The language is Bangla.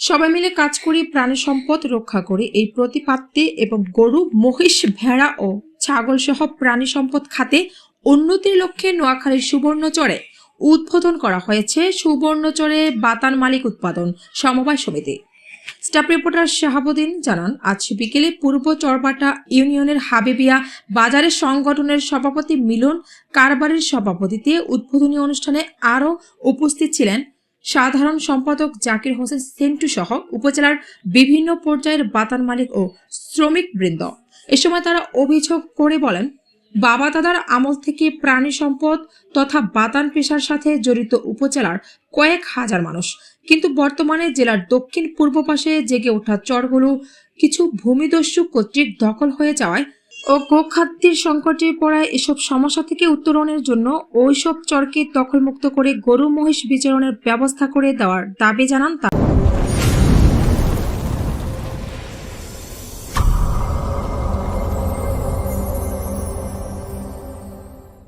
সবাই মিলে কাজ করি প্রাণী সম্পদ রক্ষা করি এই প্রতিপাদ্যে এবং গরু, মহিষ, ভেড়া ও ছাগল সহ প্রাণী সম্পদ খাতে উন্নতির লক্ষ্যে নোয়াখালীর সুবর্ণচরে উদ্বোধন করা হয়েছে সুবর্ণচরে বাতান মালিক উৎপাদন সমবায় সমিতি। স্টাফ রিপোর্টার শাহাবুদ্দিন জানান, আজ বিকেলে পূর্ব চরবাটা ইউনিয়নের হাবিবিয়া বাজারের সংগঠনের সভাপতি মিলন কারবারের সভাপতিত্বে উদ্বোধনী অনুষ্ঠানে আরও উপস্থিত ছিলেন সাধারণ সম্পাদক জাকির হোসেন সেন্টু সহ উপজেলার বিভিন্ন পর্যায়ের বাতান মালিক ও শ্রমিক বৃন্দ। এ সময় তারা অভিযোগ করে বলেন, বাবা দাদার আমল থেকে প্রাণী সম্পদ তথা বাতান পেশার সাথে জড়িত উপজেলার কয়েক হাজার মানুষ, কিন্তু বর্তমানে জেলার দক্ষিণ পূর্ব পাশে জেগে ওঠা চরগুলো কিছু ভূমিদস্যু কর্তৃক দখল হয়ে যাওয়ায় ও গোখাদ্যের সংকটে পড়ায় এসব সমস্যা থেকে উত্তরণের জন্য ওইসব চরকে দখলমুক্ত করে গরু মহিষ বিচরণের ব্যবস্থা করে দেওয়ার দাবি জানান তারা।